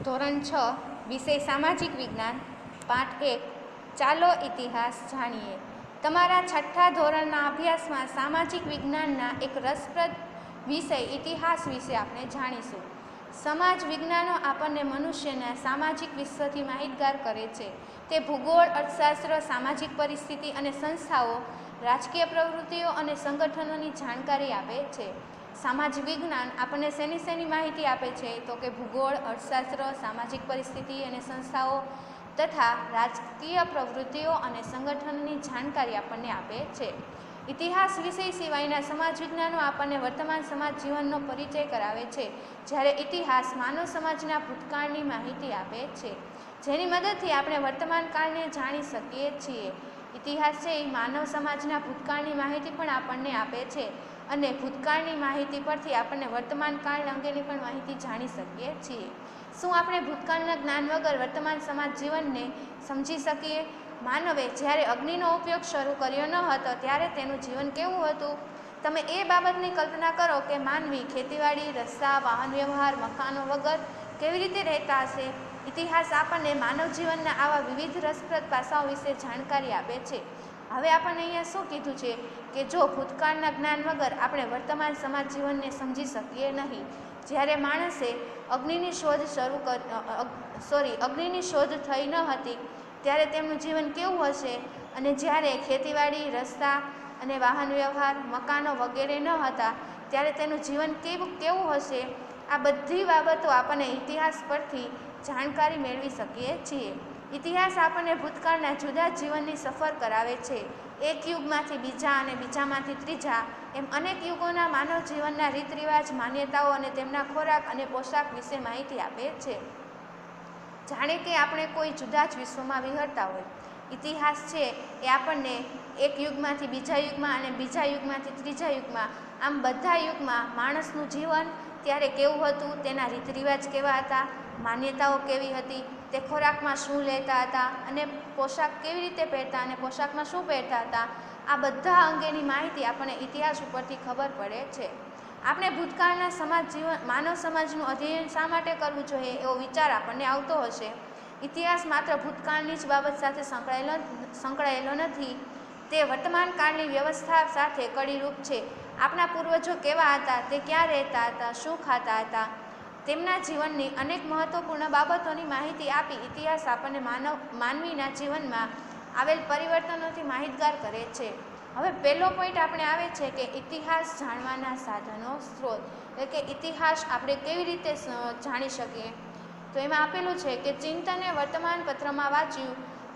ધોરણ 6 વિષય સામાજિક વિજ્ઞાન પાઠ 1 ચાલો ઇતિહાસ જાણીએ। તમારા છઠ્ઠા ધોરણના અભ્યાસમાં સામાજિક વિજ્ઞાનના એક રસપ્રદ વિષય ઇતિહાસ વિશે આપણે જાણીશું। સમાજ વિજ્ઞાનો આપણને મનુષ્યના સામાજિક વિશ્વથી માહિતગાર કરે છે। તે ભૂગોળ, અર્થશાસ્ત્ર, સામાજિક પરિસ્થિતિ અને સંસ્થાઓ, રાજકીય પ્રવૃત્તિઓ અને સંગઠનોની જાણકારી આપે છે। સામાજિક વિજ્ઞાન આપણને શેની માહિતી આપે છે તો કે ભૂગોળ, અર્થશાસ્ત્ર, સામાજિક પરિસ્થિતિ અને સંસ્થાઓ તથા રાજકીય પ્રવૃત્તિઓ અને સંગઠનોની જાણકારી આપણને આપે છે। ઇતિહાસ વિષય સિવાયના સમાજ વિજ્ઞાનો આપણને વર્તમાન સમાજ જીવનનો પરિચય કરાવે છે, જ્યારે ઇતિહાસ માનવ સમાજના ભૂતકાળની માહિતી આપે છે, જેની મદદથી આપણે વર્તમાન કાળને જાણી શકીએ છીએ। ઇતિહાસ છે એ માનવ સમાજના ભૂતકાળની માહિતી પણ આપણને આપે છે અને ભૂતકાળની માહિતી પરથી આપણને વર્તમાન કાળ અંગેની પણ માહિતી જાણી શકીએ છીએ। શું આપણે ભૂતકાળના જ્ઞાન વગર વર્તમાન સમાજ જીવનને સમજી શકીએ? માનવે જ્યારે અગ્નિનો ઉપયોગ શરૂ કર્યો ન હતો ત્યારે તેનું જીવન કેવું હતું? તમે એ બાબતની કલ્પના કરો કે માનવી ખેતીવાડી, રસ્તા, વાહન વ્યવહાર, મકાનો વગર કેવી રીતે રહેતા હશે? ઇતિહાસ આપણને માનવ જીવનના આવા વિવિધ રસપ્રદ પાસાઓ વિશે જાણકારી આપે છે। હવે આપણને અહીંયા શું કીધું છે કે જો ભૂતકાળના જ્ઞાન વગર આપણે વર્તમાન સમાજ જીવનને સમજી શકીએ નહીં। જ્યારે માણસે અગ્નિની શોધ થઈ ન હતી ત્યારે તેમનું જીવન કેવું હશે, અને જ્યારે ખેતીવાડી, રસ્તા અને વાહન વ્યવહાર, મકાનો વગેરે ન હતા ત્યારે તેનું જીવન કેવું હશે? આ બધી બાબતો આપણને ઇતિહાસ પરથી જાણકારી મેળવી શકીએ છીએ। ઇતિહાસ આપણને ભૂતકાળના જુદા જીવનની સફર કરાવે છે। એક યુગમાંથી બીજા અને બીજામાંથી ત્રીજા એમ અનેક યુગોના માનવ જીવનના રીત રિવાજ, માન્યતાઓ અને તેમના ખોરાક અને પોશાક વિશે માહિતી આપે છે। જાણે કે આપણે કોઈ જુદા જ વિશ્વમાં વિહરતા હોય। ઇતિહાસ છે એ આપણને એક યુગમાંથી બીજા યુગમાં અને બીજા યુગમાંથી ત્રીજા યુગમાં, આમ બધા યુગમાં માણસનું જીવન ત્યારે કેવું હતું, તેના રીત રિવાજ કેવા હતા, માન્યતાઓ કેવી હતી, તે ખોરાકમાં શું લેતા હતા અને પોશાક કેવી રીતે પહેરતા અને પોશાકમાં શું પહેરતા હતા, આ બધા અંગેની માહિતી આપણને ઇતિહાસ ઉપરથી ખબર પડે છે। આપણે ભૂતકાળના માનવ સમાજનું અધ્યયન શા માટે કરવું જોઈએ એવો વિચાર આપણને આવતો હશે। ઇતિહાસ માત્ર ભૂતકાળની જ બાબત સાથે સંકળાયેલો નથી, તે વર્તમાન કાળની વ્યવસ્થા સાથે કડીરૂપ છે। આપણા પૂર્વજો કેવા હતા, તે ક્યાં રહેતા હતા, શું ખાતા હતા, તેમના જીવનની અનેક મહત્વપૂર્ણ બાબતોની માહિતી આપી ઇતિહાસ આપણને માનવીના જીવનમાં આવેલ પરિવર્તનોથી માહિતગાર કરે છે। હવે પહેલો પોઈન્ટ આપણે આવે છે કે ઇતિહાસ જાણવાના સાધનો, સ્ત્રોત, એટલે કે ઇતિહાસ આપણે કેવી રીતે જાણી શકીએ? તો એમાં આપેલું છે કે ચિંતને વર્તમાન પત્રમાં વાંચ્યું,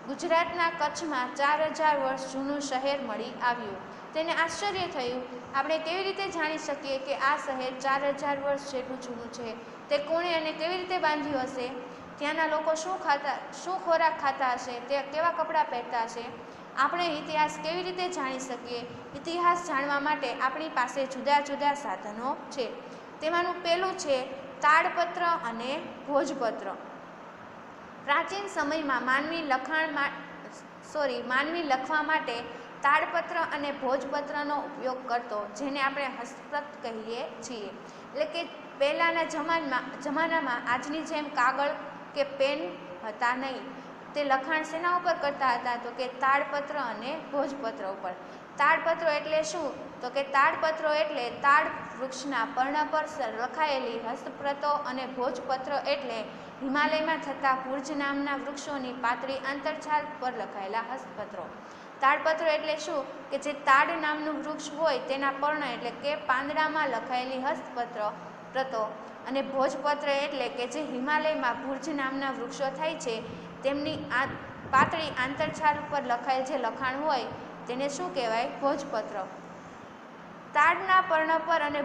ગુજરાતના કચ્છમાં 4000 વર્ષ જૂનું શહેર મળી આવ્યું। તેને આશ્ચર્ય થયું, આપણે કેવી રીતે જાણી શકીએ કે આ શહેર 4000 વર્ષ જેટલું જૂનું છે? તે કોણે અને કેવી રીતે બાંધ્યું હશે? ત્યાંના લોકો શું ખોરાક ખાતા હશે? તે કેવા કપડાં પહેરતા હશે? આપણે ઇતિહાસ કેવી રીતે જાણી શકીએ? ઇતિહાસ જાણવા માટે આપણી પાસે જુદા જુદા સાધનો છે। તેમાંનું પહેલું છે તાડપત્ર અને ભોજપત્ર। પ્રાચીન સમયમાં માનવી લખવા માટે તાડપત્ર અને ભોજપત્રનો ઉપયોગ કરતો, જેને આપણે હસ્તપ્રત કહીએ છીએ। એટલે કે પહેલાંના જમાનામાં આજની જેમ કાગળ કે પેન હતા નહીં। તે લખાણ શેના ઉપર કરતા હતા તો કે તાડપત્ર અને ભોજપત્ર ઉપર। તાડપત્રો એટલે શું તો કે તાડપત્રો એટલે તાડ વૃક્ષના પર્ણ પર લખાયેલી હસ્તપ્રતો અને ભોજપત્ર એટલે હિમાલયમાં થતા ભુર્જ નામના વૃક્ષોની પાતળી આંતરછાલ પર લખાયેલા હસ્તપત્રો। તાડપત્રો એટલે શું કે જે તાડ નામનું વૃક્ષ હોય તેના પર્ણ એટલે કે પાંદડામાં લખાયેલી હસ્તપ્રતો, અને ભોજપત્ર એટલે કે જે હિમાલયમાં ભુર્જ નામના વૃક્ષો થાય છે તેમની પાતળી આંતરછાલ પર લખાયેલ જે લખાણ હોય તેને શું કહેવાય? ભોજપત્ર। તાડના પર્ણ પર અને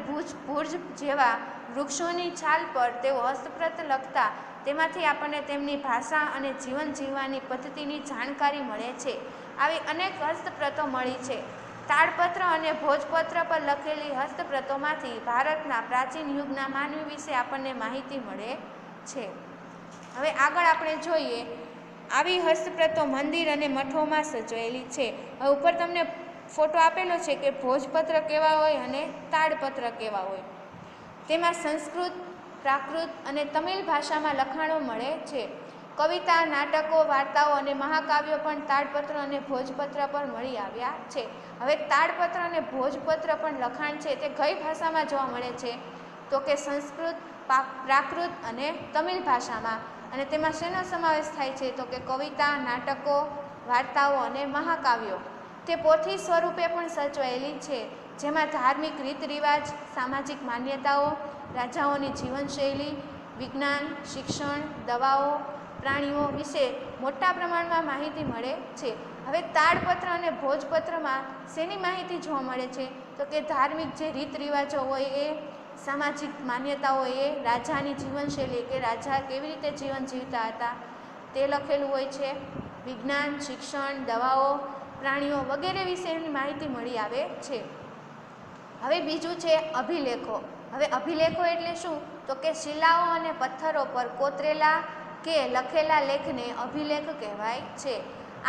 ભુર્જ જેવા વૃક્ષોની છાલ પર તેઓ હસ્તપ્રત લખતા, તેમાંથી આપણને તેમની ભાષા અને જીવન જીવવાની પદ્ધતિની જાણકારી મળે છે। આવી અનેક હસ્તપ્રતો મળી છે। તાડપત્ર અને ભોજપત્ર પર લખેલી હસ્તપ્રતોમાંથી ભારતના પ્રાચીન યુગના માનવી વિશે આપણને માહિતી મળે છે। હવે આગળ આપણે જોઈએ, આવી હસ્તપ્રતો મંદિર અને મઠોમાં સચવાયેલી છે। હવે ઉપર તમને ફોટો આપેલો છે કે ભોજપત્ર કેવા હોય અને તાડપત્ર કેવા હોય। તેમાં સંસ્કૃત પ્રાકૃત અને તમિલ ભાષામાં લખાણો મળે છે. કવિતા, નાટકો, વાર્તાઓ અને મહાકાવ્યો પણ તાડપત્ર અને ભોજપત્ર પર મળી આવ્યા છે. હવે તાડપત્ર અને ભોજપત્ર પણ લખાણ છે તે કઈ ભાષામાં જોવા મળે છે? તો કે સંસ્કૃત, પ્રાકૃત અને તમિલ ભાષામાં. અને તેમાં શેનો સમાવેશ થાય છે? તો કે કવિતા, નાટકો, વાર્તાઓ અને મહાકાવ્યો. તે પોથી સ્વરૂપે પણ સચવાયેલી છે, જેમાં ધાર્મિક રીત રિવાજ, સામાજિક માન્યતાઓ, રાજાઓની જીવનશૈલી, વિજ્ઞાન, શિક્ષણ, દવાઓ, પ્રાણીઓ વિશે મોટા પ્રમાણમાં માહિતી મળે છે. હવે તાડપત્ર અને ભોજપત્રમાં શેની માહિતી જોવા મળે છે? તો કે ધાર્મિક જે રીત રિવાજો હોય એ, સામાજિક માન્યતાઓ એ, રાજાની જીવનશૈલી કે રાજા કેવી રીતે જીવન જીવતા હતા તે લખેલું હોય છે. વિજ્ઞાન, શિક્ષણ, દવાઓ, પ્રાણીઓ વગેરે વિશેની માહિતી મળી આવે છે. હવે બીજું છે અભિલેખો. હવે અભિલેખો એટલે શું? તો કે શિલાઓ અને પથ્થરો પર કોતરેલા કે લખેલા લેખને અભિલેખ કહેવાય છે.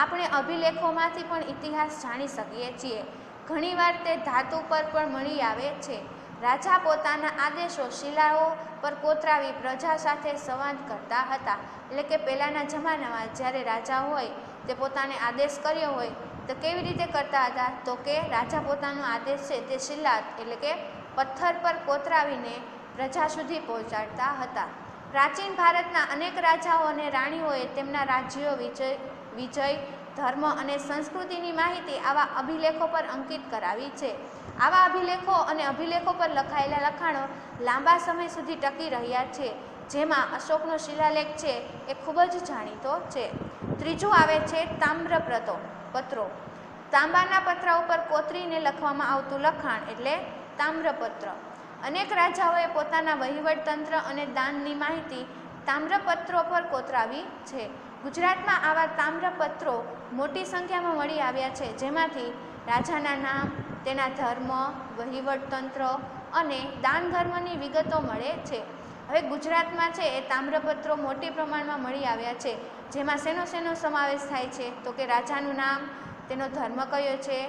આપણે અભિલેખોમાંથી પણ ઇતિહાસ જાણી શકીએ છીએ. ઘણીવાર તે ધાતુ પર પણ મળી આવે છે. રાજા પોતાના આદેશો શિલાઓ પર કોતરાવી પ્રજા સાથે સંવાદ કરતા હતા. એટલે કે પહેલાંના જમાનામાં જ્યારે રાજા હોય તે પોતાને આદેશ કર્યો હોય તો કેવી રીતે કરતા હતા? તો કે રાજા પોતાનો આદેશ છે તે શિલા એટલે કે પથ્થર પર કોતરાવીને પ્રજા સુધી પહોંચાડતા હતા. પ્રાચીન ભારતના અનેક રાજાઓ અને રાણીઓએ તેમના રાજ્યો, વિજય, ધર્મ અને સંસ્કૃતિની માહિતી આવા અભિલેખો પર અંકિત કરાવી છે. આવા અભિલેખો અને અભિલેખો પર લખાયેલા લખાણો લાંબા સમય સુધી ટકી રહ્યા છે, જેમાં અશોકનો શિલાલેખ છે એ ખૂબ જ જાણીતો છે. ત્રીજું આવે છે તામ્રપત્રો. તાંબાના પત્ર ઉપર કોતરીને લખવામાં આવતું લખાણ એટલે તામ્રપત્ર. અનેક રાજાઓએ પોતાના વહીવટતંત્ર અને દાનની માહિતી તામ્રપત્રો પર કોતરાવી છે. ગુજરાતમાં આવા તામ્રપત્રો મોટી સંખ્યામાં મળી આવ્યા છે, જેમાંથી રાજાના નામ, તેના ધર્મ, વહીવટતંત્ર અને દાન ધર્મની વિગતો મળે છે. હવે ગુજરાતમાં છે એ તામ્રપત્રો મોટી પ્રમાણમાં મળી આવ્યા છે, જેમાં શેનો સમાવેશ થાય છે? તો કે રાજાનું નામ, તેનો ધર્મ કયો છે,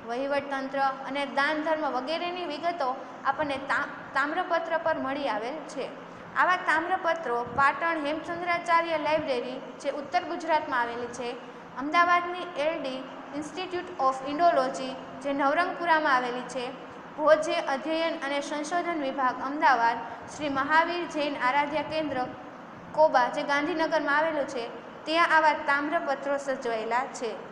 વહીવટતંત્ર અને દાન ધર્મ વગેરેની વિગતો આપણને તામ્રપત્ર પર મળી આવેલ છે. આવા તામ્રપત્રો પાટણ હેમચંદ્રાચાર્ય લાઇબ્રેરી જે ઉત્તર ગુજરાતમાં આવેલી છે, અમદાવાદની LD ઇન્સ્ટિટ્યૂટ ઓફ ઇન્ડોલોજી જે નવરંગપુરામાં આવેલી છે, ભોજે અધ્યયન અને સંશોધન વિભાગ અમદાવાદ, શ્રી મહાવીર જૈન આરાધ્ય કેન્દ્ર કોબા જે ગાંધીનગરમાં આવેલું છે, ત્યાં આવા તામ્રપત્રો સચવાયેલા છે.